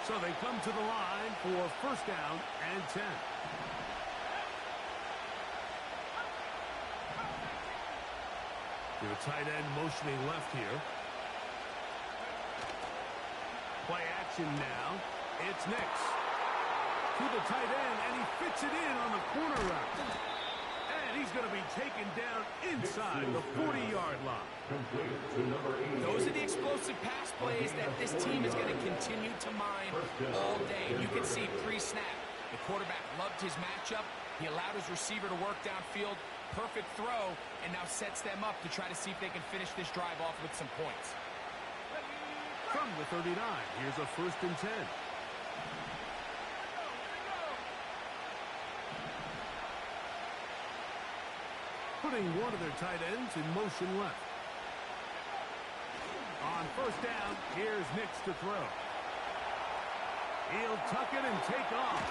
So they come to the line for first down and 10. Your tight end motioning left here. Play action now. It's Ncaa to the tight end, and he fits it in on the corner route. And he's going to be taken down inside the 40-yard line. Those are the explosive pass plays that this team is going to continue to mine all day. You can see pre-snap, the quarterback loved his matchup. He allowed his receiver to work downfield. Perfect throw, and now sets them up to try to see if they can finish this drive off with some points. From the 39, here's a first and 10. Putting one of their tight ends in motion left. On first down, here's Ncaa to throw. He'll tuck it and take off.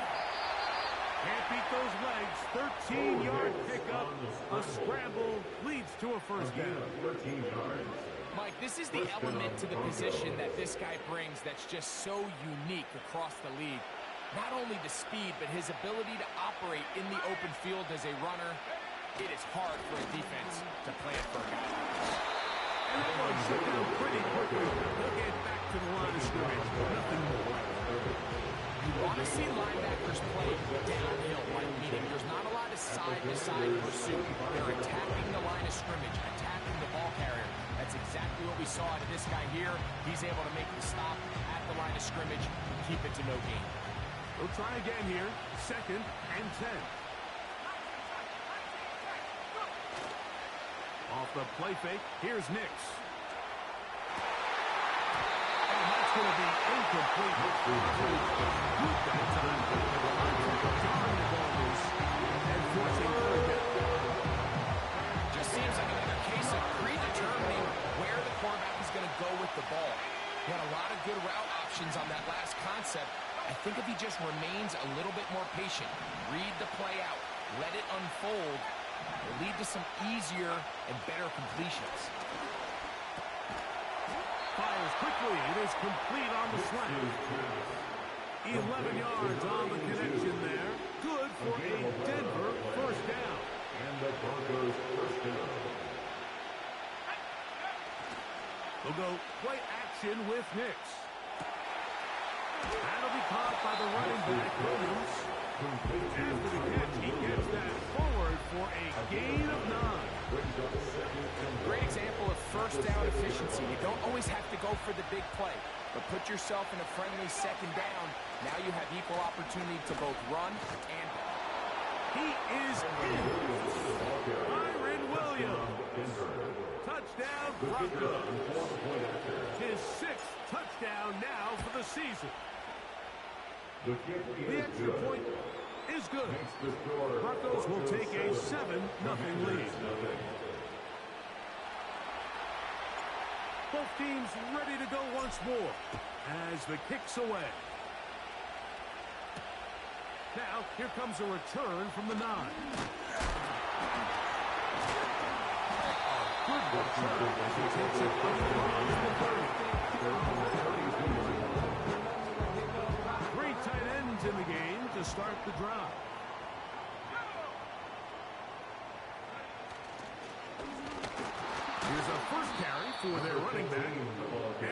Can't beat those legs. 13-yard pickup. A scramble leads to a first down. Mike, this is the element to the position that this guy brings that's just so unique across the league. Not only the speed, but his ability to operate in the open field as a runner. It is hard for a defense to plan for a guy like this. And that one shut down pretty quickly. He'll get back to the line of scrimmage. Nothing more. You want to see linebackers play downhill, like meaning there's not a lot of side-to-side pursuit. They're attacking the line of scrimmage, attacking the ball carrier. That's exactly what we saw out of this guy here. He's able to make the stop at the line of scrimmage and keep it to no gain. We'll try again here. Second and 10. Off the play fake, here's Ncaa. And that's going to be incomplete. Good that time. The ball is and forcing third down. Just seems like another case of predetermining where the quarterback is going to go with the ball. He had a lot of good route options on that last concept. I think if he just remains a little bit more patient, read the play out, let it unfold, will lead to some easier and better completions. Fires quickly. It is complete on the slant. 11 yards on the connection there. Good for a Denver first down. And the Broncos first down. We'll go play action with Ncaa. That'll be caught by the running back, Williams. After the catch, he gets that forward for a gain of 9. Great example of first down efficiency. You don't always have to go for the big play, but put yourself in a friendly second down. Now you have equal opportunity to both run and pass. He is in. Kyren Williams. Touchdown, Broncos. His 6th touchdown now for the season. The extra point is good. Broncos will take a 7-0 lead. Both teams ready to go once more as the kick's away. Now, here comes a return from the 9. Good return as he takes it across the 30. 3 tight ends in the game to start the drive. Here's a first carry for their running back.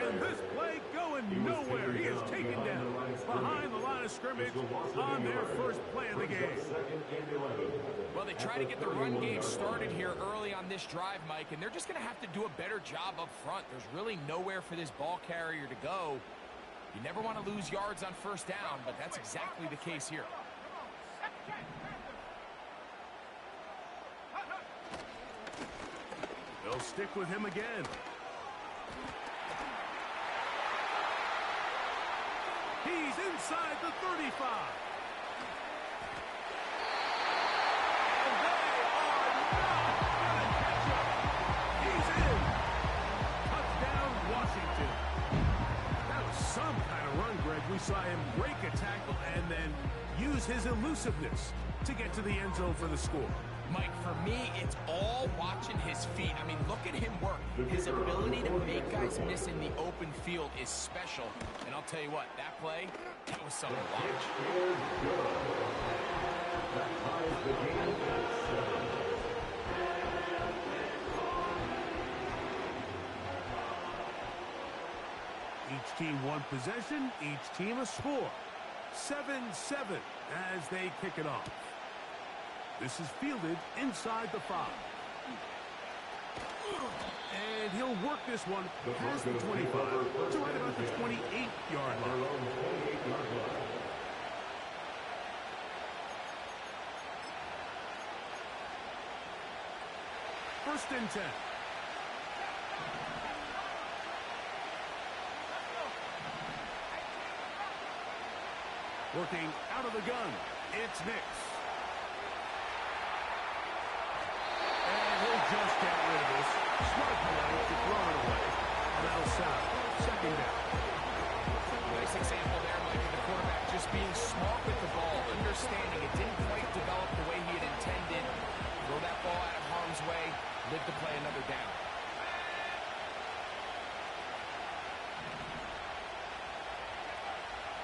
And this play going nowhere. He is taken down behind the line of scrimmage on their first play of the game. Well, they try to get the run game started here early on this drive, Mike, and they're just going to have to do a better job up front. There's really nowhere for this ball carrier to go. You never want to lose yards on first down, but that's exactly the case here. They'll stick with him again. He's inside the 35. And they are not going to catch up. He's in. Touchdown, Washington. That was some kind of run, Greg. We saw him break a tackle and then use his elusiveness to get to the end zone for the score. Mike, for me, it's all watching his feet. I mean, look at him work. His ability to make guys miss in the open field is special. And I'll tell you what, that play, that was something to watch. That ties the game at 7. Each team one possession, each team a score. 7-7 as they kick it off. This is fielded inside the 5. And he'll work this one past the 25 to right about the 28-yard line. First and 10. Working out of the gun, it's Ncaa. And he'll just get rid of this. Smart play to throw it away. And that'll set up second down. Nice example there, Mike, of the quarterback just being smart with the ball, understanding it didn't quite develop the way he had intended. Throw that ball out of harm's way, live to play another down.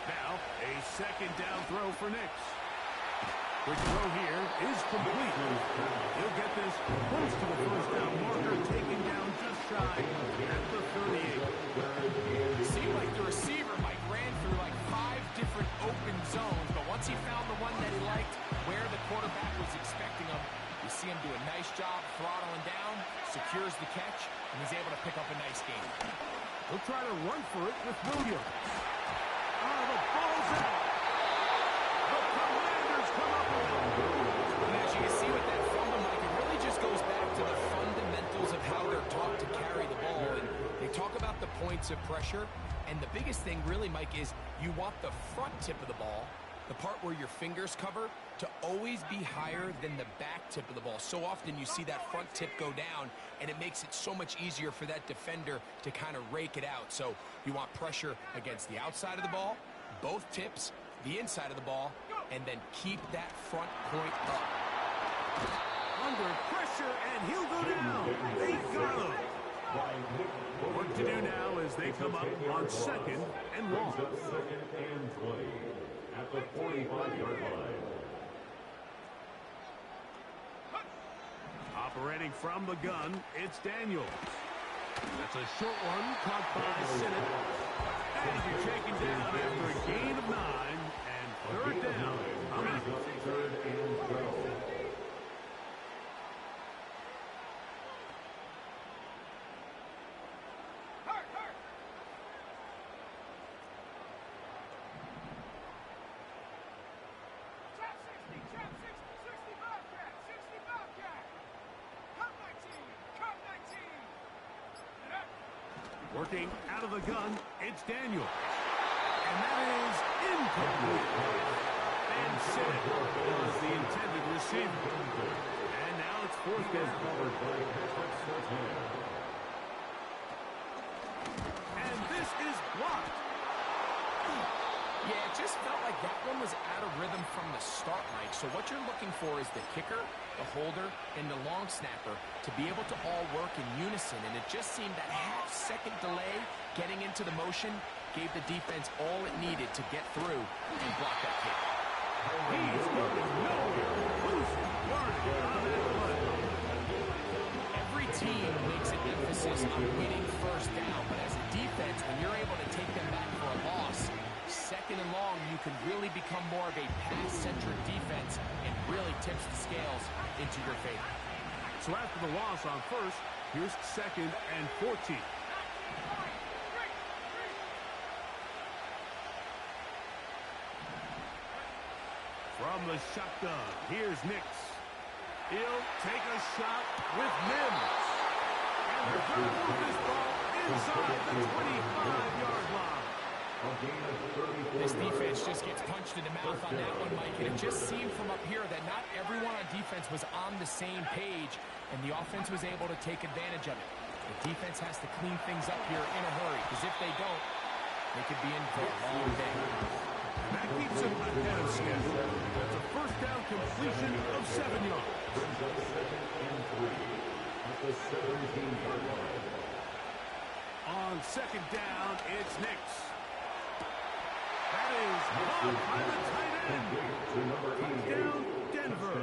Now, a second down throw for Ncaa. The throw here is complete. He'll get this close to the first down marker, taken down just shy at the 38. It seemed like the receiver, Mike, ran through like 5 different open zones, but once he found the one that he liked, where the quarterback was expecting him, you see him do a nice job throttling down, secures the catch, and he's able to pick up a nice gain. He'll try to run for it with Williams. The ball's out. The Commanders come up with it. And as you can see with that fumble, Mike, it really just goes back to the fundamentals of how they're taught to carry the ball. And they talk about the points of pressure. And the biggest thing really, Mike, is you want the front tip of the ball, the part where your fingers cover, to always be higher than the back tip of the ball. So often you see that front tip go down, and it makes it so much easier for that defender to kind of rake it out. So you want pressure against the outside of the ball, both tips, the inside of the ball, and then keep that front point up. Under pressure, and he'll go down. They got him. Work to do now as they come up on second and long. Second and 20 at the 45-yard line. Operating from the gun, it's Daniels. That's a short one, caught by Sinnott. And you're taken down after a gain of 9, and third down. Third and 12. Working out of the gun, it's Daniel. And that is incomplete. And Sinnott was the intended receiver. And now it's fourth down. And this is blocked. Yeah, it just felt like that one was out of rhythm from the start, Mike. So what you're looking for is the kicker, the holder, and the long snapper to be able to all work in unison. And it just seemed that half-second delay getting into the motion gave the defense all it needed to get through and block that kick. He's going nowhere. Losing yardage on that play. Every team makes an emphasis on winning first down, but as a defense, when you're able to take them back for a loss, second and long, you can really become more of a pass-centric defense and really tips the scales into your favor. So after the loss on first, here's second and 14. From the shotgun, here's Ncaa. He'll take a shot with Mims. And they're going to move this ball inside the 25-yard line. This defense just gets punched in the mouth on that one, Mike, and it just seemed from up here that not everyone on defense was on the same page, and the offense was able to take advantage of it. The defense has to clean things up here in a hurry, because if they don't, they could be in for a long day. And that keeps him ahead of schedule. That's a first down completion of 7 yards. Brings up 2nd and 3 at the 17-yard line. On 2nd down, it's Ncaa. That is caught by the tight end. To number 88. Touchdown, Denver.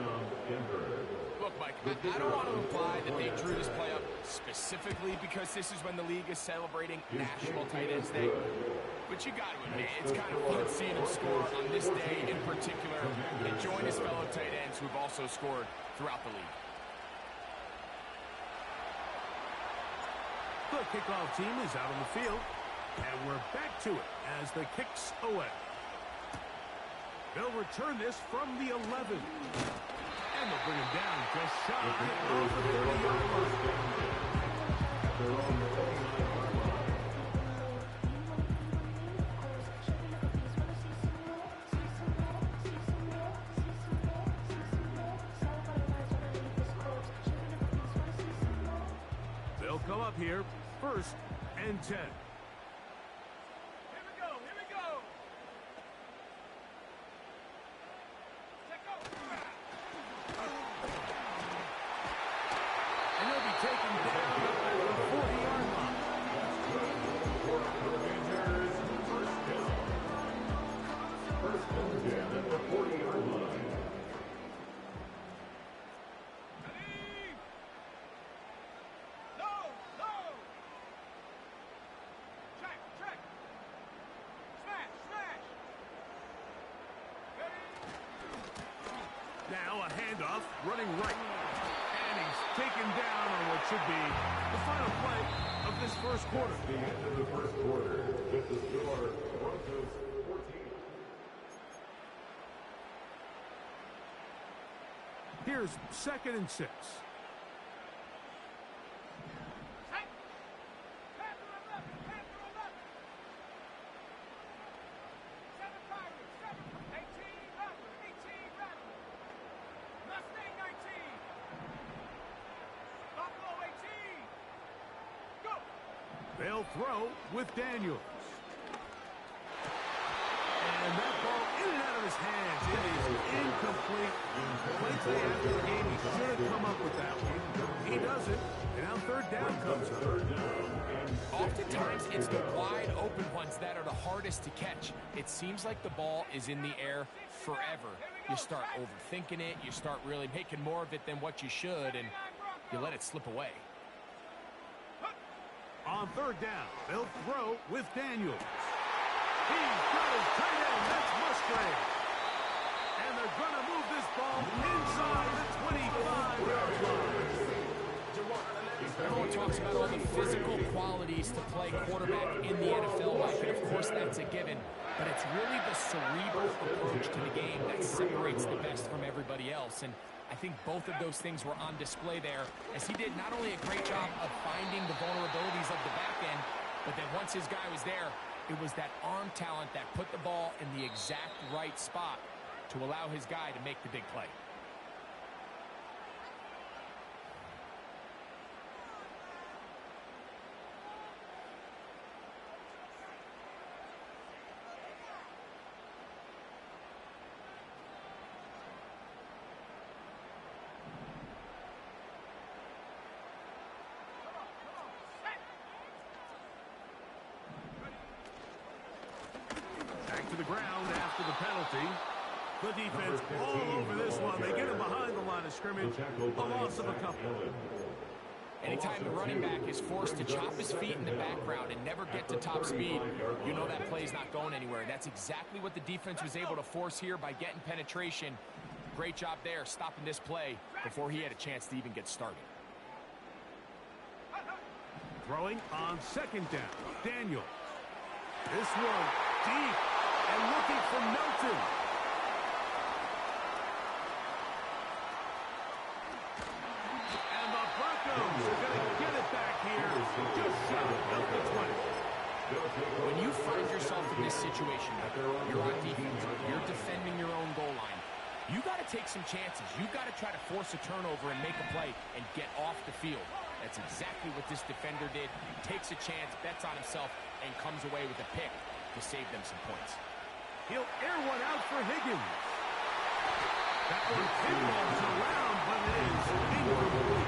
Denver. Look, Mike, I don't want to imply that they drew this play up specifically because this is when the league is celebrating National Tight Ends Day. But you got to admit, it's kind of fun seeing him score on this day in particular and join his fellow tight ends who've also scored throughout the league. The kickoff team is out on the field, and we're back to it as the kick's away. They'll return this from the 11. And they'll bring him down just shy of the 50-yard line. They'll come up here, 1st and 10. And he'll be taken down at the 40-yard line. First and 10 at the 40-yard line. Now a handoff, running right. And he's taken down on what should be the final play of this first quarter. The end of the first quarter with the score, Broncos 14. Here's 2nd and 6. They'll throw with Daniels. And that ball in and out of his hands. It is incomplete. Plainly after the game, he should have come up with that one. He doesn't. And now 3rd down comes up. Oftentimes, it's the wide open ones that are the hardest to catch. It seems like the ball is in the air forever. You start overthinking it. You start really making more of it than what you should, and you let it slip away. On 3rd down, they'll throw with Daniels. He's got his tight end. That's Musgrave. And they're going to move this ball inside the 25-yard line. Everyone talks about all the physical qualities to play quarterback in the NFL, Mike, and of course that's a given. But it's really the cerebral approach to the game that separates the best from everybody else. And I think both of those things were on display there, as he did not only a great job of finding the vulnerabilities of the back end, but then once his guy was there, it was that arm talent that put the ball in the exact right spot to allow his guy to make the big play. To the ground after the penalty. The defense all over this one. They get him behind the line of scrimmage. A loss of a couple. Anytime the running back is forced to chop his feet in the background and never get to top speed, you know that play's not going anywhere. That's exactly what the defense was able to force here by getting penetration. Great job there, stopping this play before he had a chance to even get started. Throwing on 2nd down. Daniel. This one deep. And looking for Milton. And the Broncos are going to get it back here just shy of the 20. When you find yourself in this situation, you're on defense, you're defending your own goal line, you got to take some chances. You got to try to force a turnover and make a play and get off the field. That's exactly what this defender did. Takes a chance, bets on himself, and comes away with a pick to save them some points. He'll air one out for Higgins. That one pinballs around, but it is incomplete.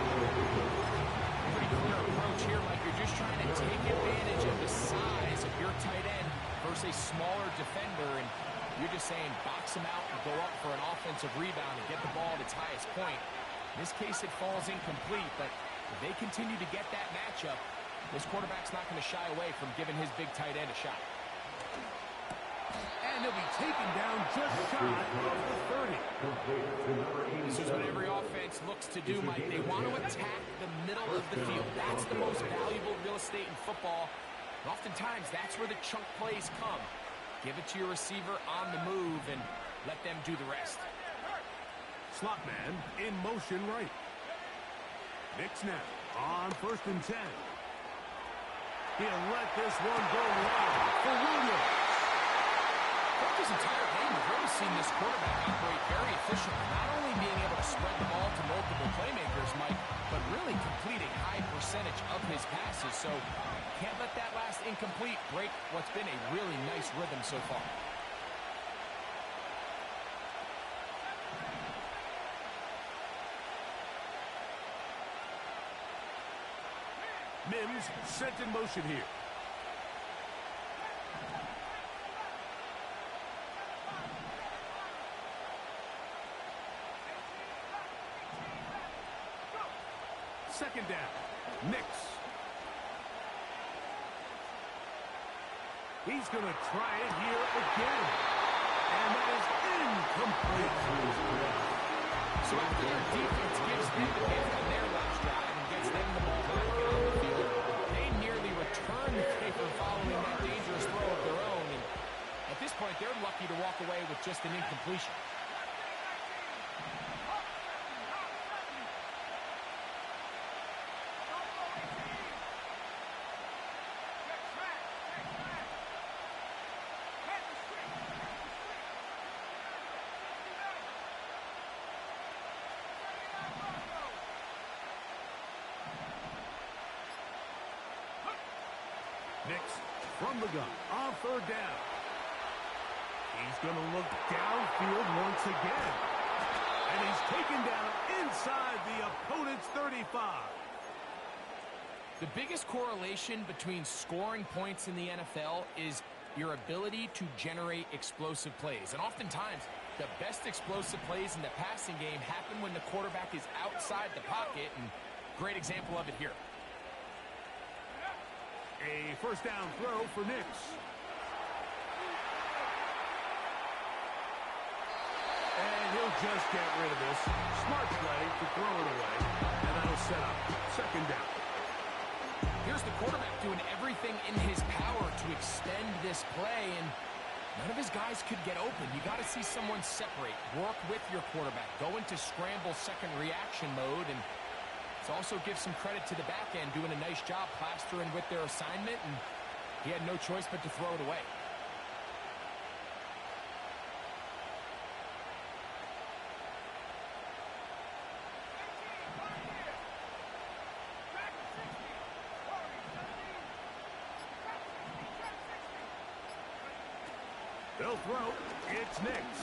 Pretty clear approach here, Mike. You're just trying to take advantage of the size of your tight end versus a smaller defender, and you're just saying box him out and go up for an offensive rebound and get the ball at its highest point. In this case, it falls incomplete, but if they continue to get that matchup, this quarterback's not going to shy away from giving his big tight end a shot. And he'll be taken down just shy of the 30. This is what every offense looks to do, Mike. They want to attack the middle of the field. That's the most valuable real estate in football. And oftentimes, that's where the chunk plays come. Give it to your receiver on the move and let them do the rest. Slot man in motion right. Knicks now on 1st and 10. He'll let this one go wide for Williams. Throughout this entire game, we've really seen this quarterback operate very efficiently, not only being able to spread the ball to multiple playmakers, Mike, but really completing high percentage of his passes. So can't let that last incomplete break what's been a really nice rhythm so far. Mims sent in motion here. Second down. Knicks. He's going to try it here again. And that is incomplete. So after their defense gives them the gift on their last drive and gets them the ball back on the field, they nearly return the favor following that dangerous throw of their own. And at this point, they're lucky to walk away with just an incompletion. Knicks from the gun on 3rd down. He's going to look downfield once again. And he's taken down inside the opponent's 35. The biggest correlation between scoring points in the NFL is your ability to generate explosive plays. And oftentimes, the best explosive plays in the passing game happen when the quarterback is outside the pocket. And great example of it here. A first down throw for Knicks. And he'll just get rid of this. Smart play to throw it away. And that'll set up 2nd down. Here's the quarterback doing everything in his power to extend this play, and none of his guys could get open. You got to see someone separate, work with your quarterback, go into scramble second reaction mode, and it also gives some credit to the back end doing a nice job plastering with their assignment, and he had no choice but to throw it away. They'll throw. It's Knicks.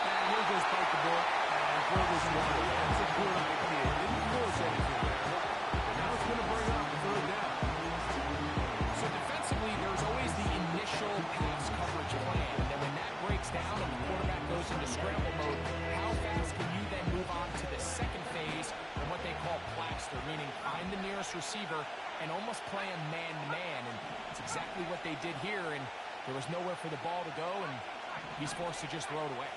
And he'll just bite the bullet and throw this one. That's a good idea. Didn't force anything there. And now it's going to bring up 3rd down. So defensively, there's always the initial pass coverage plan. And then when that breaks down and the quarterback goes into scramble mode, how fast can you then move on to the second phase and what they call plaster, meaning find the nearest receiver and almost play him man-to-man. And it's exactly what they did here, and there was nowhere for the ball to go, and he's forced to just throw it away.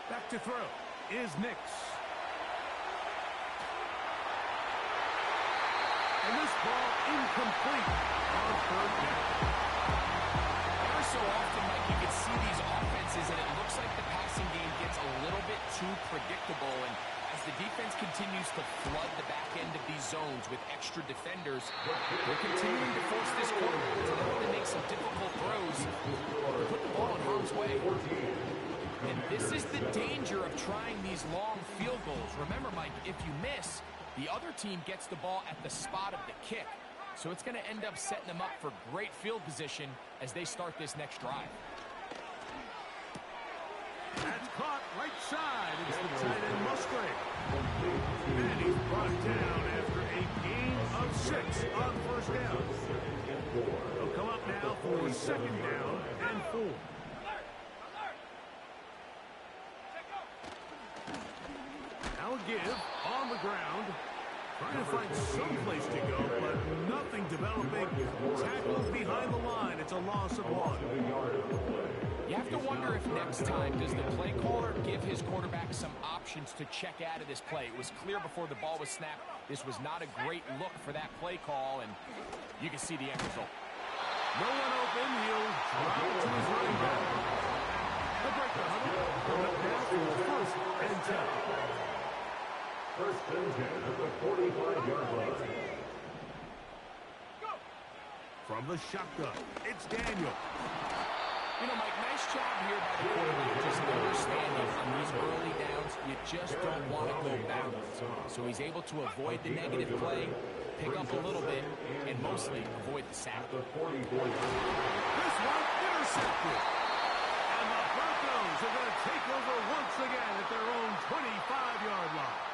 Back to throw is Knicks. And this ball incomplete on 3rd down. Every so often, Mike, you can see these offenses, and it looks like the passing game gets a little bit too predictable. And I as the defense continues to flood the back end of these zones with extra defenders, they're continuing to force this quarterback to not only make some difficult throws, but to put the ball in harm's way. And this is the danger of trying these long field goals. Remember, Mike, if you miss, the other team gets the ball at the spot of the kick. So it's going to end up setting them up for great field position as they start this next drive. That's caught right side. It's the tight end Musgrave. And he's brought down after a gain of 6 on first down. He'll come up now for second down and 4. Now a give on the ground. Trying to find some place to go, but nothing developing. Tackled behind the line. It's a loss of 1. You have to wonder if next time does the play caller give his quarterback some options to check out of this play. It was clear before the ball was snapped this was not a great look for that play call, and you can see the end result. No one open. He'll drop it to his running back. The break the huddle. Coming up now for first and 10. First and 10 at the 45-yard line. From the shotgun, it's Daniel. You know, Mike, nice job here by the quarterback, just understanding on these early downs, you just don't want to go backwards. So he's able to avoid the negative play, pick up a little bit, and mostly avoid the sack. This one intercepted. And the Broncos are going to take over once again at their own 25-yard line.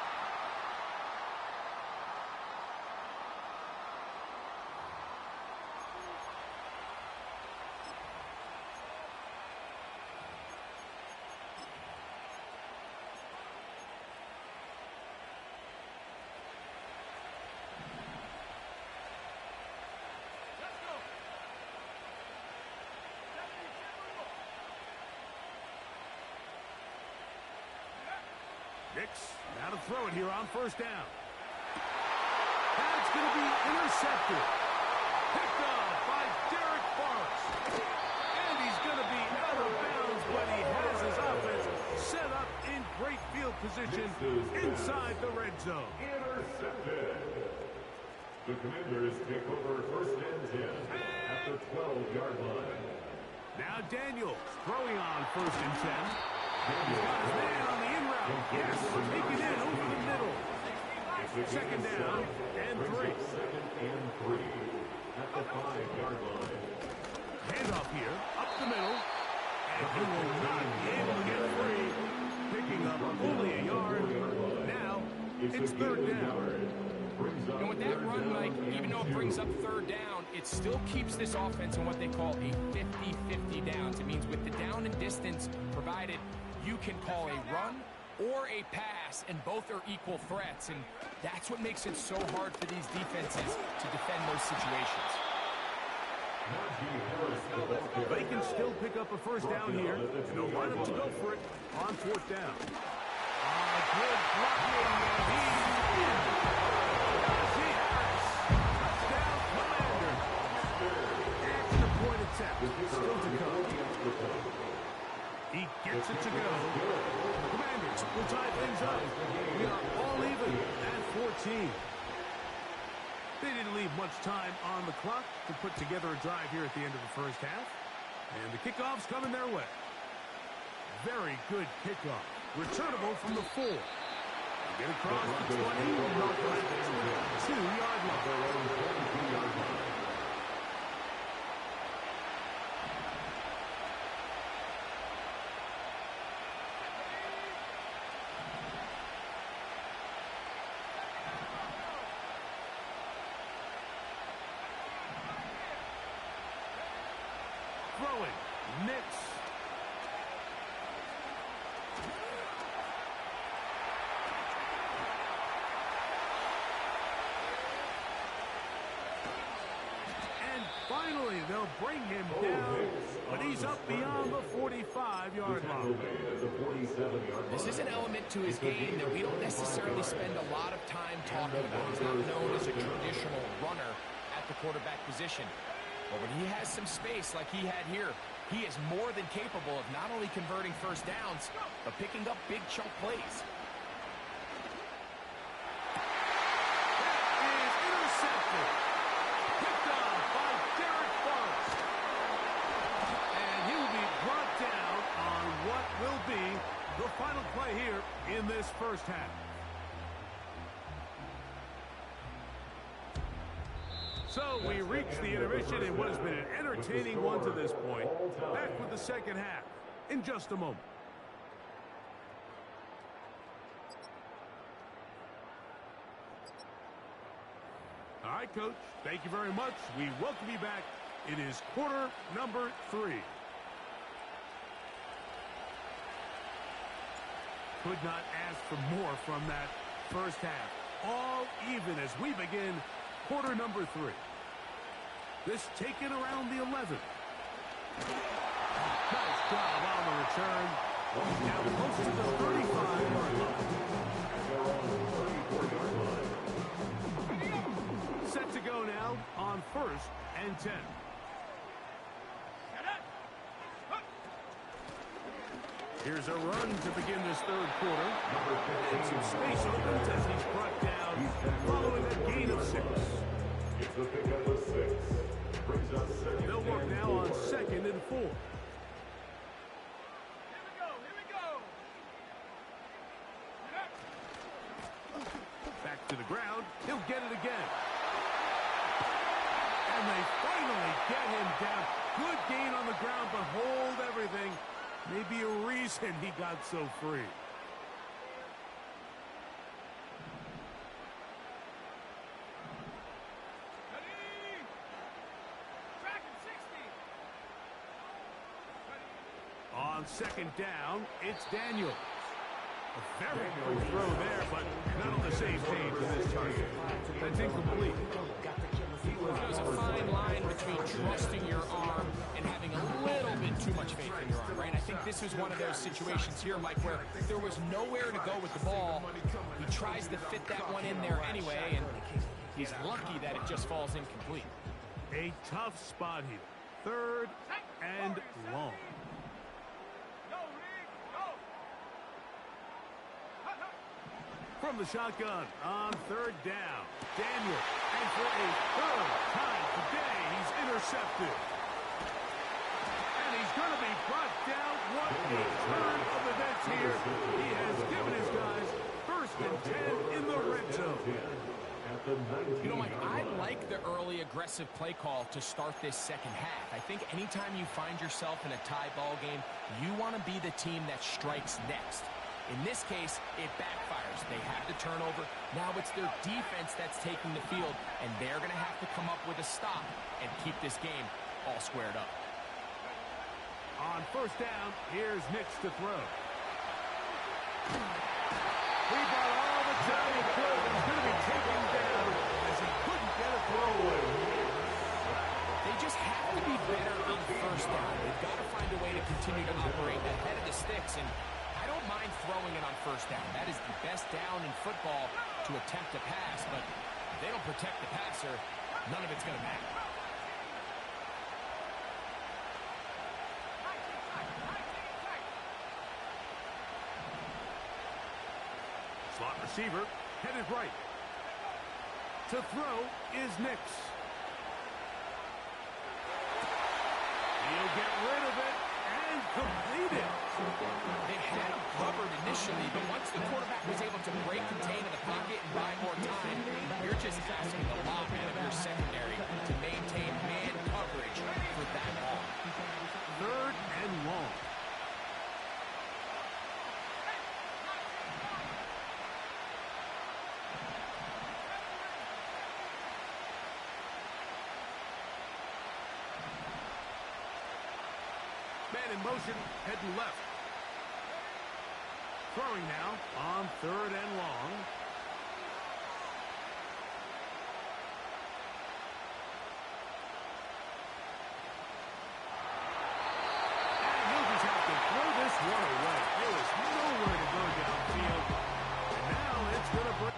Nix, now to throw it here on first down. That's going to be intercepted. Picked off by Derek Forrest. And he's going to be out of bounds, but he has his offense set up in great field position inside the red zone. Intercepted. The Commanders take over first and 10 at the 12-yard line. Now Daniels throwing on first and 10. He's got his man on the in route. Yes, take it in over the middle. Second down and 3. Second and 3 at the 5-yard line. Handoff here, up the middle. And he will not be able to get free. Picking up only a yard. Now, it's third down. And with that run, Mike, even though it brings up third down, it still keeps this offense in what they call a 50-50 downs. It means with the down and distance provided, you can call a run or a pass, and both are equal threats. And that's what makes it so hard for these defenses to defend those situations. They can still pick up a first down here, and they'll line up to go for it on fourth down. Good blocking, and he's in. Najee Harris, touchdown, Commanders. Extra point attempt, still to come. He gets it to go. Commanders will tie things up. We are all even at 14. They didn't leave much time on the clock to put together a drive here at the end of the first half. And the kickoff's coming their way. Very good kickoff. Returnable from the 4. Get across the 20. Not right to the 2-yard line. Throwing, Nix. And finally, they'll bring him down, but he's up beyond the 45-yard line. This is an element to his game that we don't necessarily spend a lot of time talking about. He's not known as a traditional runner at the quarterback position. But when he has some space like he had here, he is more than capable of not only converting first downs, but picking up big chunk plays. first half. So we reached the intermission in what has been an entertaining one to this point. Back with the second half in just a moment. All right, Coach. Thank you very much. We welcome you back. It is quarter number 3. Could not ask for more from that first half. All even as we begin quarter number 3. This taken around the 11th. Nice job on the return. Now close to the 35-yard line. Set to go now on 1st and 10. Here's a run to begin this third quarter. And some space opens as he's brought down following a gain of 6. It's the pickup of 6. Brings up second. They'll work now on 2nd and 4. Back to the ground. He'll get it again. And they finally get him down. Good gain on the ground, but hold everything. Maybe a reason he got so free. On 2nd down, it's Daniels. A very good throw there, but not on the same page with his target. That's incomplete. There's a fine line between trusting your arm and having a little bit too much faith in your arm, right? I think this is one of those situations here, Mike, where there was nowhere to go with the ball. He tries to fit that one in there anyway, and he's lucky that it just falls incomplete. A tough spot here. 3rd and long. From the shotgun on 3rd down. Daniel, and for a 3rd time today, he's intercepted. And he's going to be brought down. What a turn of events here. He has given his guys 1st and 10 in the red zone. You know, Mike, I like the early aggressive play call to start this second half. I think anytime you find yourself in a tie ball game, you want to be the team that strikes next. In this case, it backfires. They have the turnover. Now it's their defense that's taking the field, and they're going to have to come up with a stop and keep this game all squared up. On 1st down, here's Ncaa to throw. He brought all the time he could. He's going to be taken down as he couldn't get a throw away. They just have to be better on 1st down. They've got to find a way to continue to operate ahead of the sticks, and I don't mind throwing it on 1st down. That is the best down in football to attempt a pass, but if they don't protect the passer, none of it's going to matter. Slot receiver headed right. To throw is Ncaa. He'll get rid of it and complete it. They had him covered initially, but once the quarterback was able to break contain in the pocket and buy more time, you're just asking a lot out of your secondary to maintain man coverage for that long. 3rd and long. Man in motion, heading left. Throwing now on 3rd and long. And he'll just have to throw this one away. There is nowhere to go downfield. And now it's going to break.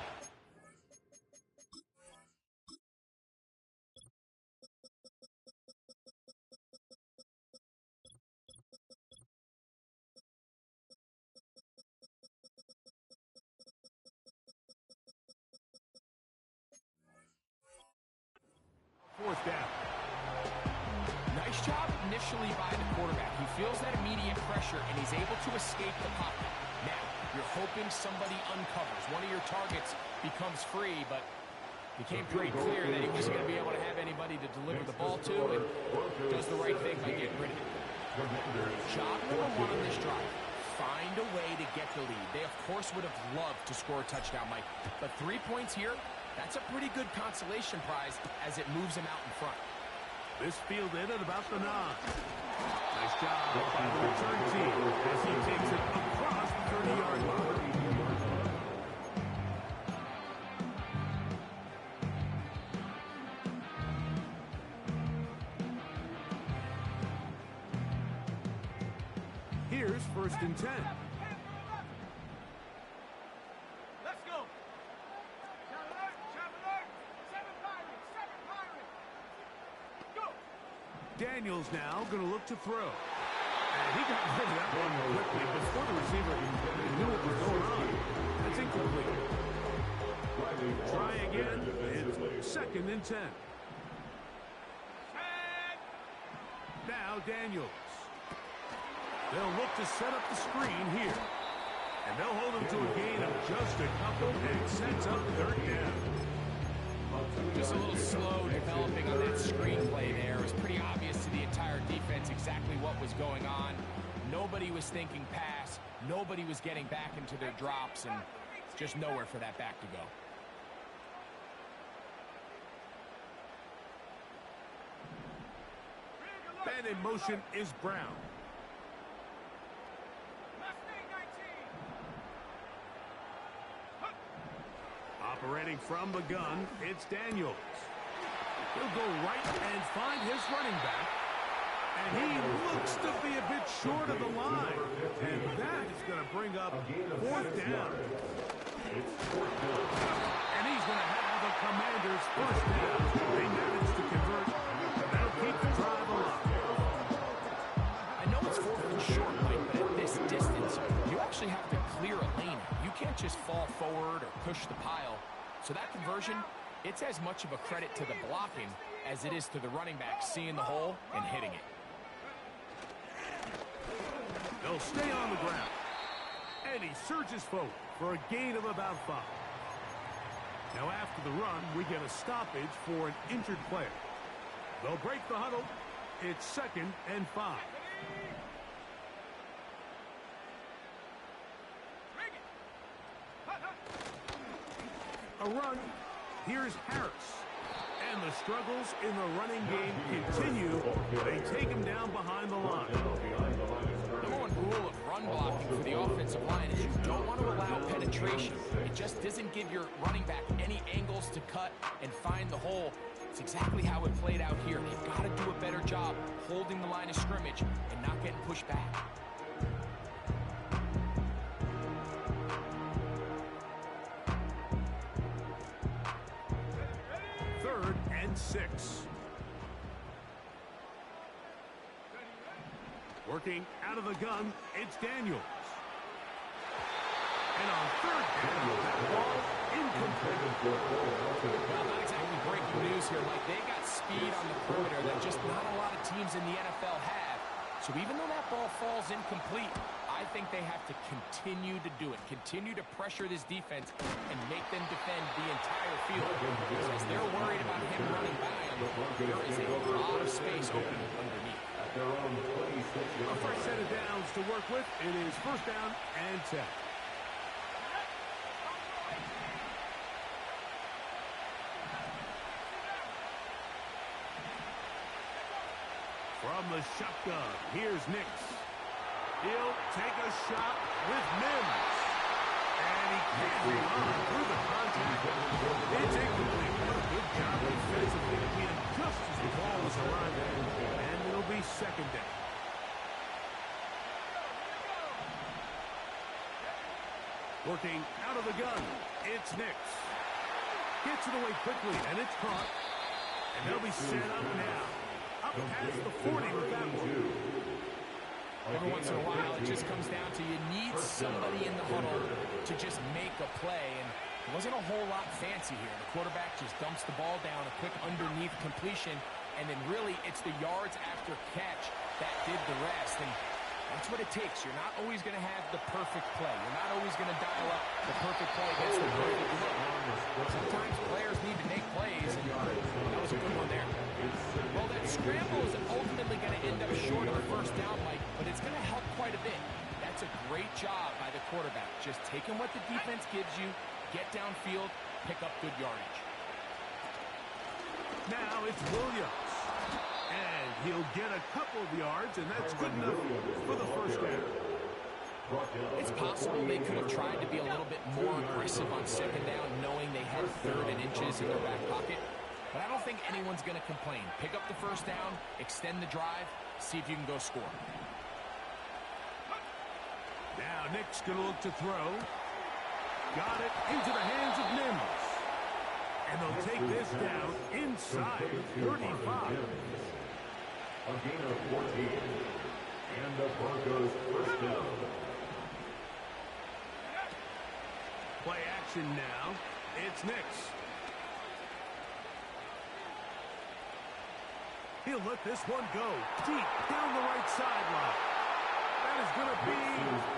partially by the quarterback. He feels that immediate pressure, and he's able to escape the pocket. Now, you're hoping somebody uncovers. One of your targets becomes free, but it became pretty clear that he wasn't going to be able to have anybody to deliver the ball to, and does the right thing by getting rid of it. Job number one on this drive. Find a way to get the lead. They, of course, would have loved to score a touchdown, Mike. But 3 points here, that's a pretty good consolation prize as it moves him out in front. This fielded at about the 9. Nice job by the return team as he takes it across the 30-yard line. Here's 1st and 10. Let's go. Go. Daniels now going to look to throw. And he got rid of that one quickly before the receiver knew what was going on. That's incomplete. Try again. It's 2nd and 10. Now Daniels. They'll look to set up the screen here. And they'll hold him to a gain of just a couple, and it sets up 3rd down. Just a little slow developing on that screenplay there. It was pretty obvious to the entire defense exactly what was going on. Nobody was thinking pass. Nobody was getting back into their drops, and just nowhere for that back to go. Man in motion is Brown. Operating from the gun, it's Daniels. He'll go right and find his running back. And he looks to be a bit short of the line. And that is going to bring up 4th down. And he's going to have the Commanders' 1st down. They managed to convert. That'll keep the drive alive. I know it's 4th and short, Mike, but at this distance, you actually have to clear a lane. You can't just fall forward or push the pile. So that conversion, it's as much of a credit to the blocking as it is to the running back seeing the hole and hitting it. They'll stay on the ground. And he surges forward for a gain of about 5. Now after the run, we get a stoppage for an injured player. They'll break the huddle. It's 2nd and 5. A run. Here's Harris. And the struggles in the running game continue. They take him down behind the line. Number one rule of run blocking for the offensive line is you don't want to allow penetration. It just doesn't give your running back any angles to cut and find the hole. It's exactly how it played out here. They've got to do a better job holding the line of scrimmage and not getting pushed back. 3rd and 6. Working out of the gun, it's Daniels. And on 3rd down, that ball incomplete. Well, not exactly breaking news here, Mike. They got speed on the perimeter that just not a lot of teams in the NFL have. So even though that ball falls incomplete, I think they have to continue to do it. Continue to pressure this defense and make them defend the entire field. Because as they're worried about him running by them, there is a lot of space open underneath. A fresh set of downs to work with. It is 1st down and 10. From the shotgun, here's Ncaa. He'll take a shot with Mims. And he can't run through the contact. It's incomplete. What a good job defensively again, just as the ball was arriving. And it'll be 2nd down. Working out of the gun, it's Ncaa. Gets it away quickly, and it's caught. And they'll be set up now. Up past the 40 with that one. Every once in a while, it just comes down to you need somebody in the huddle to just make a play, and it wasn't a whole lot fancy here. The quarterback just dumps the ball down, a quick underneath completion, and then really it's the yards after catch that did the rest. And that's what it takes. You're not always going to have the perfect play. You're not always going to dial up the perfect play against the perfect look. Sometimes players need to make plays, and that was a good one there. Well, that scramble is ultimately going to end up short of the first down, Mike, but it's going to help quite a bit. That's a great job by the quarterback. Just taking what the defense gives you, get downfield, pick up good yardage. Now it's Williams. And he'll get a couple of yards, and that's good enough for the first down. It's possible they could have tried to be a little bit more aggressive on second down, knowing they had third and inches in their back pocket. But I don't think anyone's going to complain. Pick up the first down, extend the drive, see if you can go score. Now Nick's going to look to throw. Got it into the hands of Mims. And they'll take this down inside 35. A gain of 14. And the Broncos first down. Play action now. It's Nix. He'll let this one go deep down the right sideline. That is going to be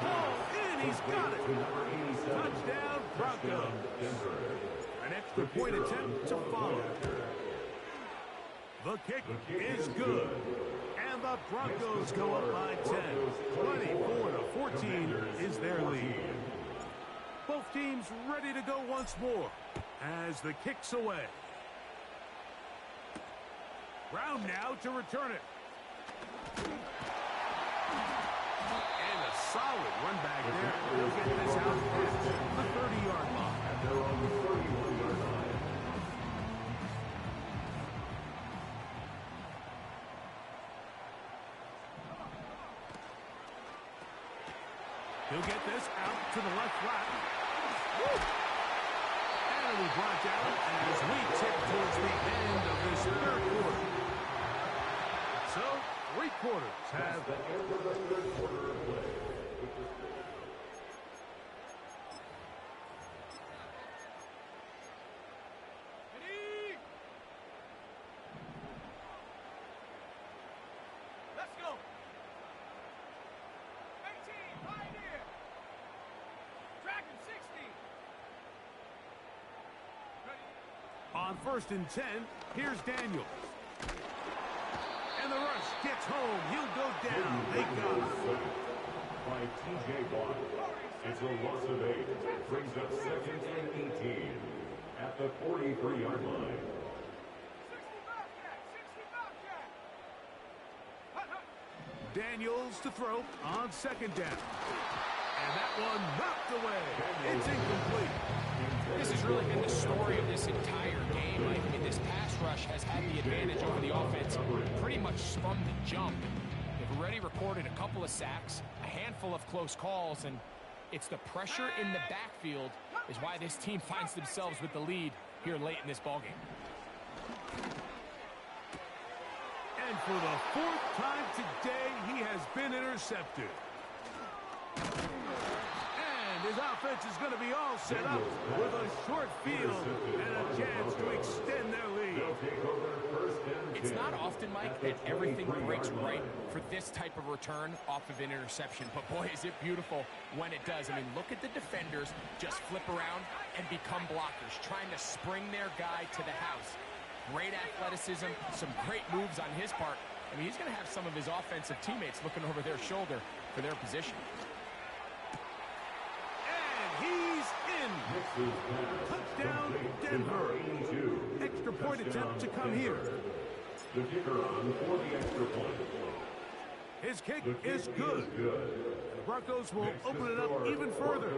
pulled in. He's got it. Touchdown, Broncos. An extra point attempt to follow. The kick is good. And the Broncos go up by 10. 24-14 is their lead. Both teams ready to go once more as the kick's away. Brown now to return it. And a solid run back there. They'll get this out at the 30-yard line. And they're on the 31-yard line. He'll get this out to the left flat. Woo! And we brought down as we tip towards the end of this third quarter. So, 3 quarters have the end of the third quarter of play. Let's go. 18, right here. Dragon 60. on 1st and 10. Here's Daniels. And the rush gets home. He'll go down. They got him. By T.J. Watt. It's a loss of 8. Brings up 2nd and 18 at the 43-yard line. 60 Daniels to throw on 2nd down. And that one knocked away. It's incomplete. This has really been the story of this entire game. I mean, this pass rush has had the advantage over the offense pretty much from the jump. They've already recorded a couple of sacks, a handful of close calls, and it's the pressure in the backfield is why this team finds themselves with the lead here late in this ballgame. And for the 4th time today, he has been intercepted. And his offense is going to be all set up with a short field and a chance to extend their lead. It's not often, Mike, that everything breaks right for this type of return off of an interception. But boy, is it beautiful when it does. I mean, look at the defenders just flip around and become blockers, trying to spring their guy to the house. Great athleticism, some great moves on his part. I mean, he's going to have some of his offensive teammates looking over their shoulder for their position. And he's in. Touchdown, Denver. Extra point attempt to come here. The kicker on for the extra point. His kick is good. The Broncos will open it up even further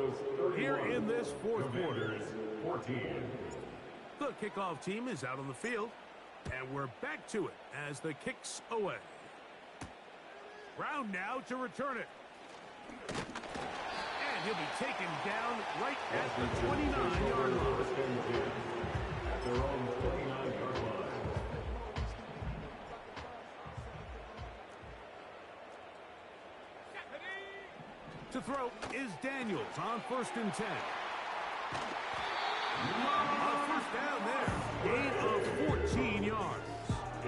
here in this 4th quarter. 14. The kickoff team is out on the field, and we're back to it as the kick's away. Brown now to return it. And he'll be taken down right at the 29-yard line. At their own 29-yard line. To throw is Daniels on 1st and 10. A 1st down there. Gain of 14 yards.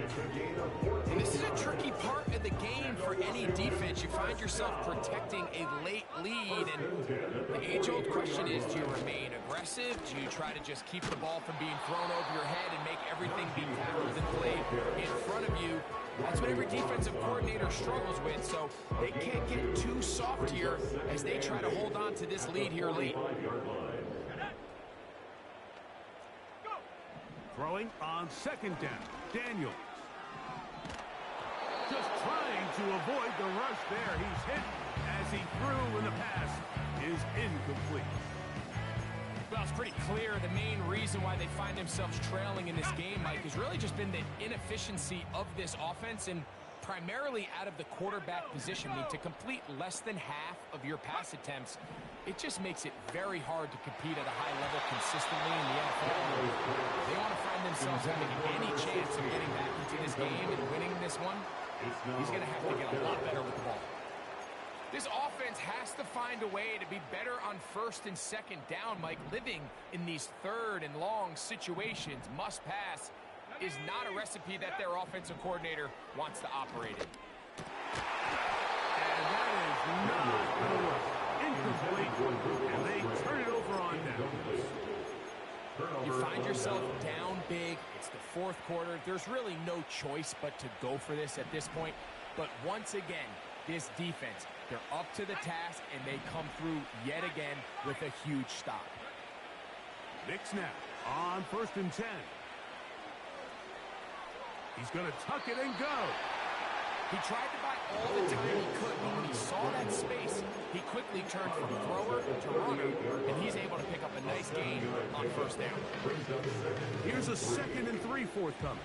It's a gain of 14. And this is a tricky part of the game for any defense. You find yourself protecting a late lead, and the age-old question is, do you remain aggressive? Do you try to just keep the ball from being thrown over your head and make everything be tackled and played in front of you? That's what every defensive coordinator struggles with, so they can't get too soft here as they try to hold on to this lead here late. Throwing on second down. Daniels. Just trying to avoid the rush there. He's hit as he threw, and the pass is incomplete. Well, it's pretty clear the main reason why they find themselves trailing in this game, Mike, has really just been the inefficiency of this offense and primarily out of the quarterback position. I mean, to complete less than half of your pass attempts, it just makes it very hard to compete at a high level consistently in the NFL. They want to find themselves having any chance of getting back into this game and winning this one. He's going to have to get a lot better with the ball. This offense has to find a way to be better on first and second down, Mike. Living in these third and long situations, must pass, is not a recipe that their offensive coordinator wants to operate in. And that is not going to work. Incomplete, and they turn it over on down. You find yourself down big. It's the fourth quarter. There's really no choice but to go for this at this point. But once again, this defense, they're up to the task, and they come through yet again with a huge stop. Big snap on 1st and 10. He's going to tuck it and go. He tried to buy all the time he could, but when he saw that space, he quickly turned from thrower to runner, and he's able to pick up a nice gain on first down. Here's a 2nd and 3 forthcoming.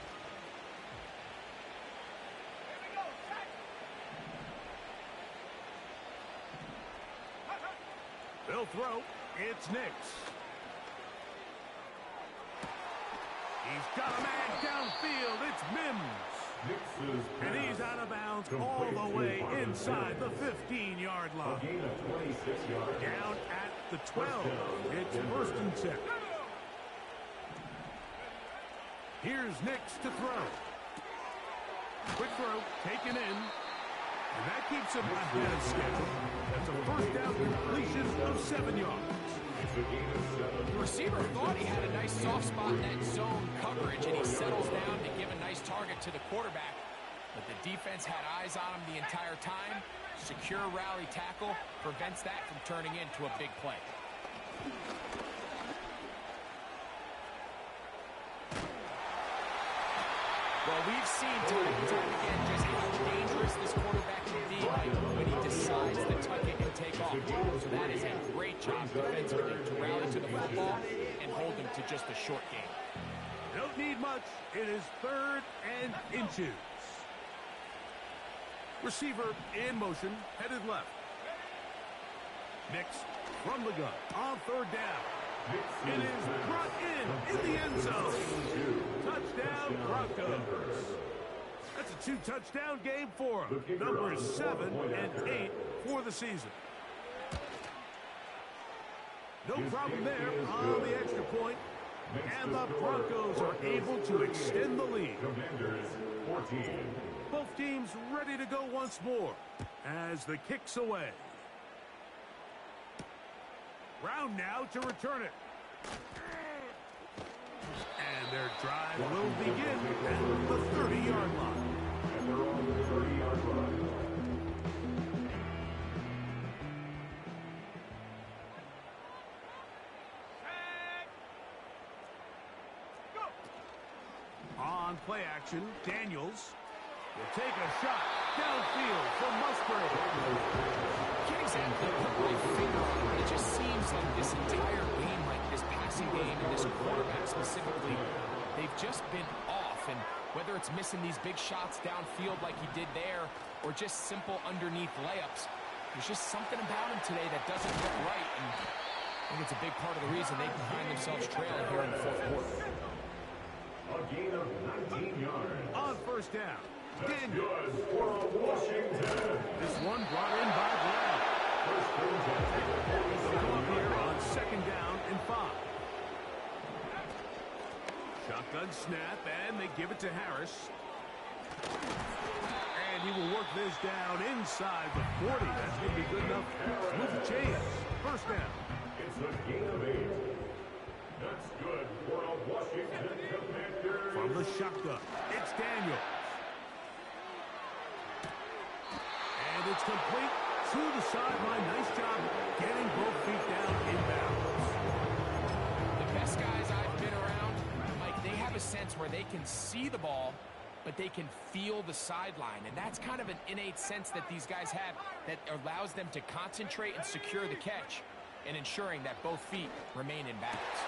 They'll throw. It's Ncaa. He's got a man downfield. It's Mims. And he's out of bounds all the way inside the 15-yard line. Down at the 12. It's 1st and 10. Here's Ncaa to throw. Quick throw, taken in. And that keeps him ahead of schedule. That's a first down completion of 7 yards. The receiver thought he had a nice soft spot in that zone coverage, and he settles down to give a nice target to the quarterback. But the defense had eyes on him the entire time. Secure rally tackle prevents that from turning into a big play. Well, we've seen time and time again just how dangerous this quarterback can be when he decides to tuck it and take off. So that is a great job defensively to rally to the football and hold him to just a short game. Don't need much. It is 3rd and inches. Receiver in motion, headed left. Ncaa from the gun on 3rd down. It is brought in the end zone. Touchdown, Broncos. That's a 2-touchdown game for them. Numbers 7 and 8 for the season. No problem there on the extra point. And the Broncos are able to extend the lead. Both teams ready to go once more as the kick's away. Brown now to return it. And their drive will begin at the 30-yard line. And they're on the 30-yard line. On play action, Daniels will take a shot downfield for Musgrave. Can't exactly put my finger on it, but it just seems like this entire game, like this passing game and this quarterback specifically, they've just been off. And whether it's missing these big shots downfield like he did there or just simple underneath layups, there's just something about him today that doesn't look right. And I think it's a big part of the reason they find themselves trailing here in the fourth quarter. A gain of 19 yards. On 1st down, Daniels. Good for Washington. This one brought in by Brown. They'll come up here on 2nd down and 5. Shotgun snap, and they give it to Harris. And he will work this down inside the 40. That's going to be good enough to move the chains. First down. It's a gain of 8. That's good for a Washington Commanders. From the shotgun, it's Daniels. And it's complete to the sideline. Nice job getting both feet down inbounds. The best guys I've been around, Mike, they have a sense where they can see the ball, but they can feel the sideline. And that's kind of an innate sense that these guys have that allows them to concentrate and secure the catch and ensuring that both feet remain in balance.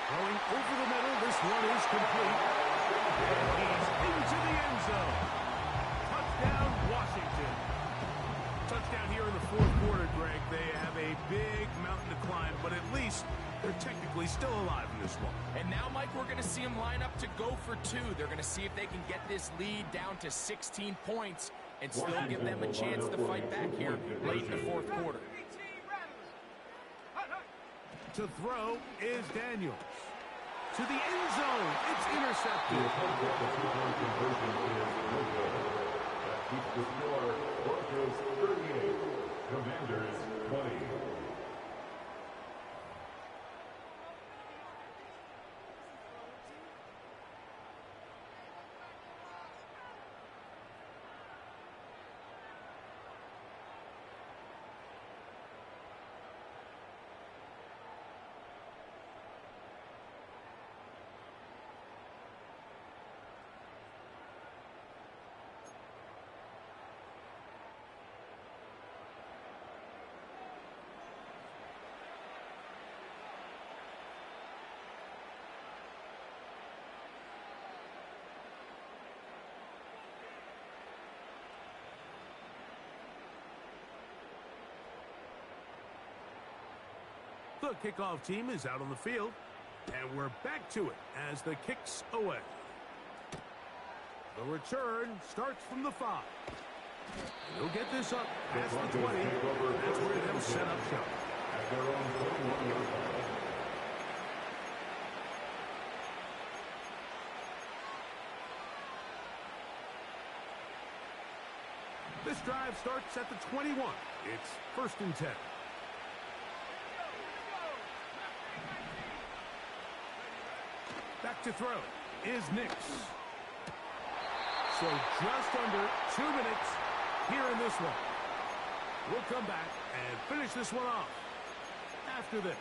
Going over the middle, this one is complete. And he's into the end zone. Touchdown, Washington. Touchdown here in the fourth quarter, Greg. They have a big mountain to climb, but at least they're technically still alive in this one. And now, Mike, we're going to see them line up to go for 2. They're going to see if they can get this lead down to 16 points and still give them a chance to fight back here late in the fourth quarter. To throw is Daniels. To the end zone. It's intercepted. That keeps the score. Broncos 38, Commanders 20. The kickoff team is out on the field, and we're back to it as the kick's away. The return starts from the 5. He'll get this up past the 20. That's where they'll set up shop. At their own 21-yard line. This drive starts at the 21. It's 1st and 10. Back to throw is Nix. So just under 2 minutes here in this one. We'll come back and finish this one off after this.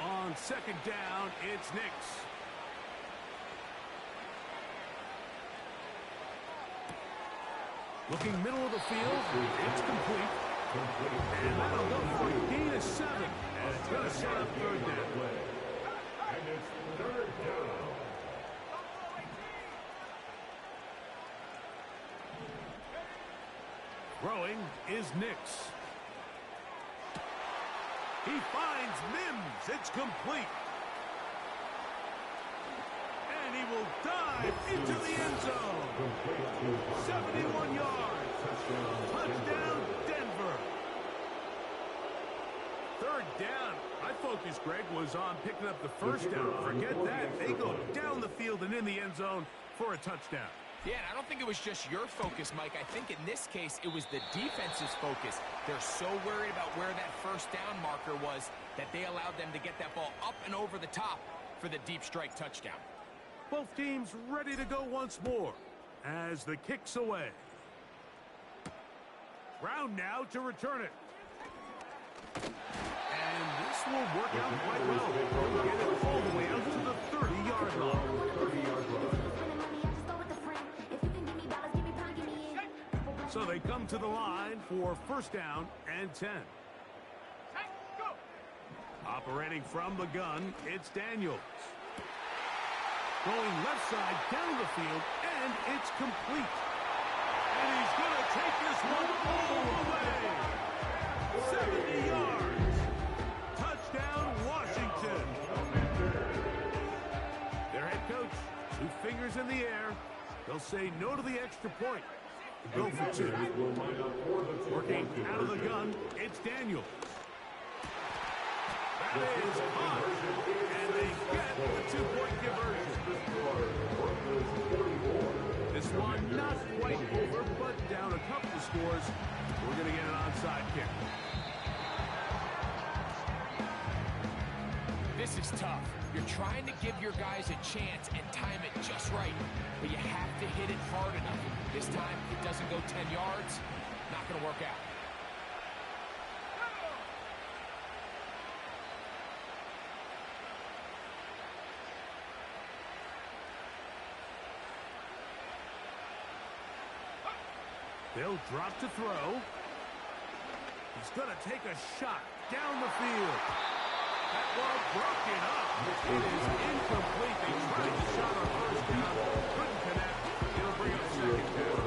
On 2nd down, it's Nix. Looking middle of the field, it's complete. And that'll go for a gain of 7. And it's going to set up 3rd down. And it's 3rd down. Throwing is Nix. He finds Mims. It's complete. And he will dive into the end zone. 71 yards. Touchdown, Denver. 3rd down. My focus, Greg, was on picking up the 1st down. Forget that. They go down the field and in the end zone for a touchdown. Yeah, and I don't think it was just your focus, Mike. I think in this case, it was the defense's focus. They're so worried about where that 1st down marker was that they allowed them to get that ball up and over the top for the deep strike touchdown. Both teams ready to go once more as the kick's away. Brown now to return it. And this will work out quite well. He'll get it all the way out to the 30-yard line. So they come to the line for 1st down and 10. Operating from the gun, it's Daniels. Going left side down the field, and it's complete. And he's going to take this one all the way. 70 yards. Touchdown, Washington. Their head coach, 2 fingers in the air. They'll say no to the extra point. Go for two. Will line up for the Working two-point out of the conversion. gun, it's Daniels. That is hot. And they get the two-point conversion. This one not quite over, but down a couple of scores. We're going to get an onside kick. This is tough. You're trying to give your guys a chance and time it just right, but you have to hit it hard enough. This time, it doesn't go 10 yards. Not going to work out. They'll drop to throw. He's going to take a shot down the field. That ball broken up. It is incomplete. They tried the shot on first down. Couldn't connect. It'll bring up second down.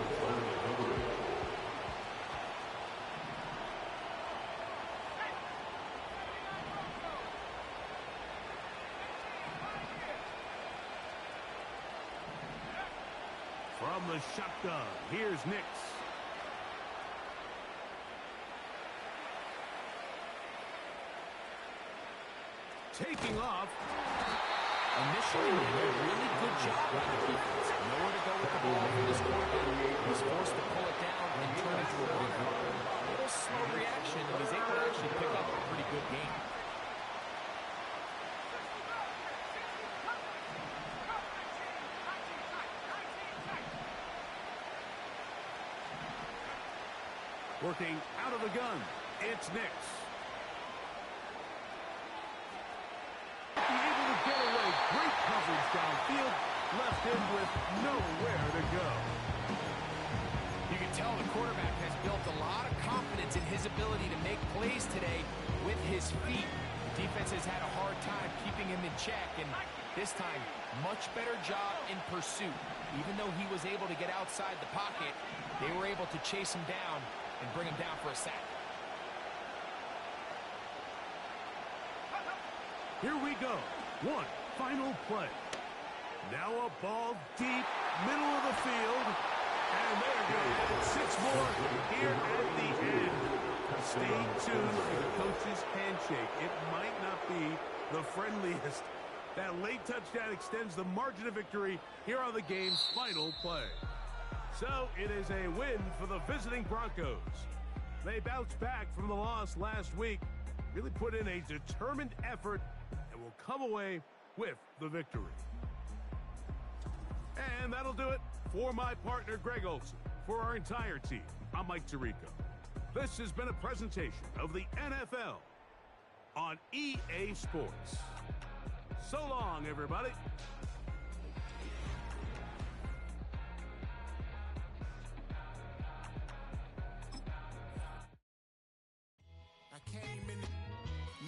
From the shotgun, here's Ncaa. Taking off. Initially, a really good job by the defense. Nowhere to go with the ball for this quarterback. He's forced to pull it down and turn it to a big run. A little slow reaction, and he's able to actually pick up a pretty good game. Working out of the gun, it's Ncaa. Able to get away. Great coverage downfield. Left in with nowhere to go. You can tell the quarterback has built a lot of confidence in his ability to make plays today with his feet. The defense has had a hard time keeping him in check, and this time, much better job in pursuit. Even though he was able to get outside the pocket, they were able to chase him down and bring him down for a sack. Here we go. One final play. Now a ball deep, middle of the field. And there goes 6 more here at the end. Stay tuned for the coach's handshake. It might not be the friendliest. That late touchdown extends the margin of victory here on the game's final play. So it is a win for the visiting Broncos. They bounced back from the loss last week, really put in a determined effort, and will come away with the victory. And that'll do it for my partner, Greg Olson. For our entire team, I'm Mike Tirico. This has been a presentation of the NFL on EA Sports. So long, everybody. I came in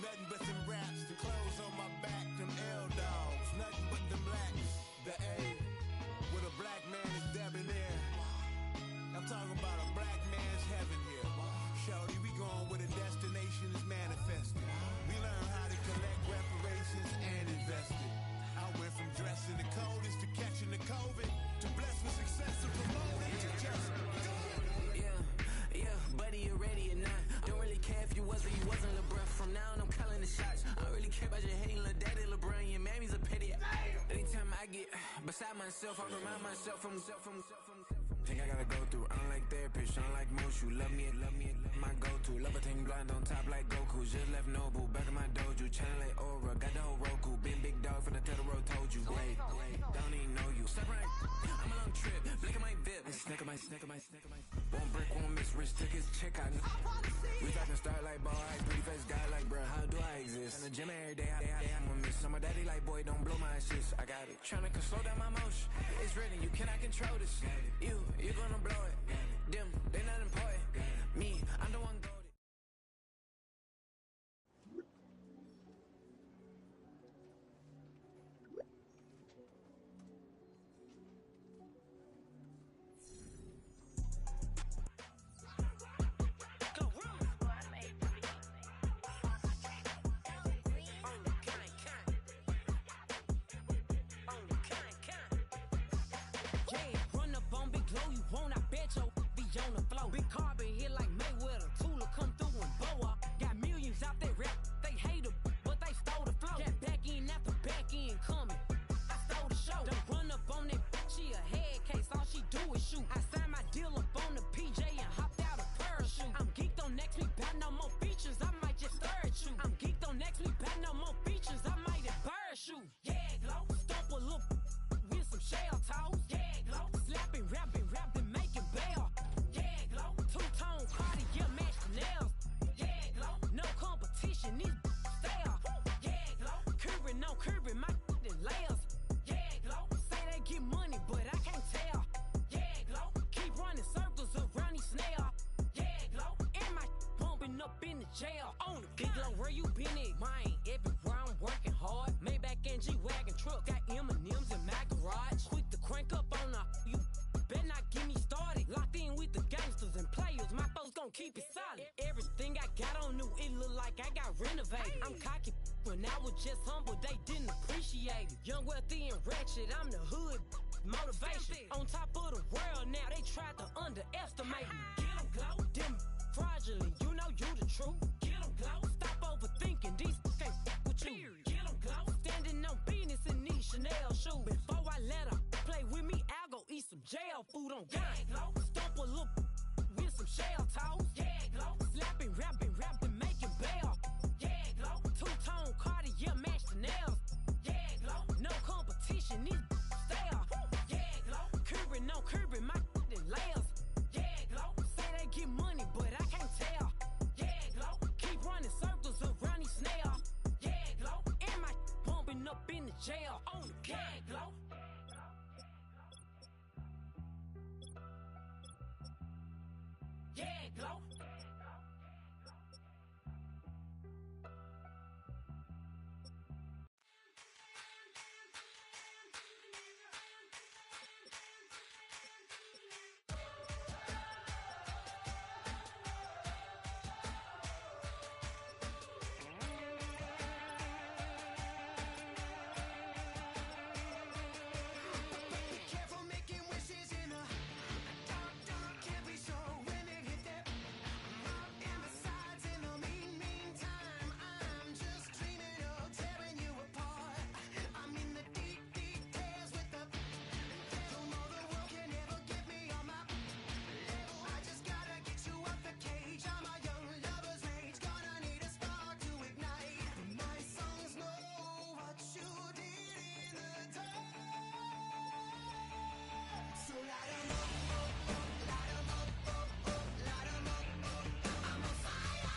nothing but them raps, the clothes on my back, them L-dogs, nothing but them blacks. The A, with a black man is debonair. I'm talking about a black man's heaven here. Shorty, we going where the destination is manifested. We learn how to collect reparations and invest it. I went from dressing the coldest to catching the COVID, to blessed with success and promoted to just Yeah, buddy, you ready or not? Don't really care if you was or you wasn't LeBron. From now on, I'm calling the shots. I don't really care about your hating little daddy LeBron. Your mammy's a pity. Anytime I get beside myself, I remind myself from. Think I gotta go through. I don't like therapy, I don't like most. You love me, my go-to. Love a thing blind on top like Goku. Just left Nobu, back in my dojo. Channel like Aura, got the whole Roku. Been big dog from the Tether Road, told you. Wait, don't even know you. Step right, I'm a long trip. Blick at my VIP. Snack of my. One brick, one miss. Rich took his check out. We talking start like ball. I pretty face guy like, bruh, how do I exist? In the gym every day, I'm a miss. I'm a daddy like, boy, don't blow my assist. I got it. Tryna slow down my motion. It's written, you cannot control this. You gonna blow it. Them, they not important. Me, I'm the one goaded. motivated. I'm cocky when I was just humble, they didn't appreciate it. Young, wealthy, and ratchet, I'm the hood motivation. On top of the world now, they tried to underestimate me. Get 'em, glow. Them fraudulent, you know you the truth. Get 'em, glow. Stop overthinking, these can't with you. Get 'em, glow. Standing on business in these Chanel shoes. Before I let her play with me, I'll go eat some jail food on gang. Stomp a little with some shell toes. Yeah, glow. Slapping, rapping, making bail. Yeah, glow. Two-tone Cartier match the nails. Yeah, glow. No competition, these stale. Yeah, glow. Curbing, my layers. Yeah, glow. Say they get money, but I can't tell. Yeah, glow. Keep running circles around these snails. Yeah, glow. And my bumping up in the jail. On the gang, glow. Yeah, glow. Be careful making wishes in a dark, can't be so when it hit that. And besides, in the meantime, I'm just dreaming of tearing you apart. I'm in the deep details with the devil. No, the world can never get me on my level. I just gotta get you out the cage. I'm a young lover's rage. Gonna need a spark to ignite. My songs know what you did in the dark. So light 'em up, light 'em up, light 'em up, I'm on fire.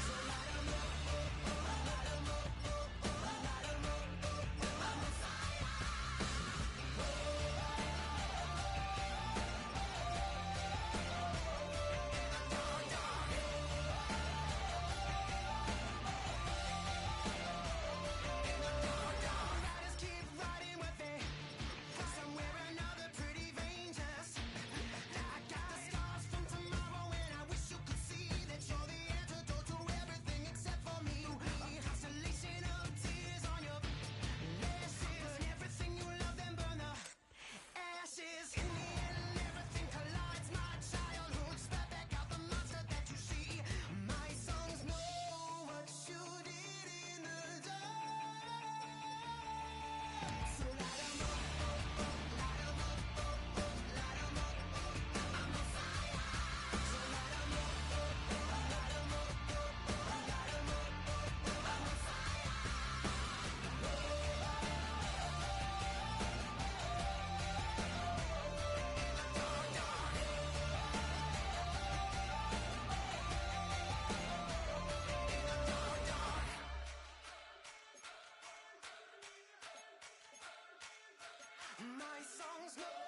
So light 'em up, light 'em up, light 'em up, I'm on fire. Riders keep riding with it. Somewhere another pretty vein just. I got the scars from tomorrow, and I wish you could see that you're the antidote to everything except for me. A constellation of tears on your lashes. Burn everything you love, then burn the ashes. In the end, everything collides. My childhood, spat back out the monster that you see. My songs know what you did in the dark. So light 'em up, light 'em up, light 'em up, I'm on fire. So light 'em up, light 'em up, light 'em up, I'm on fire. My songs know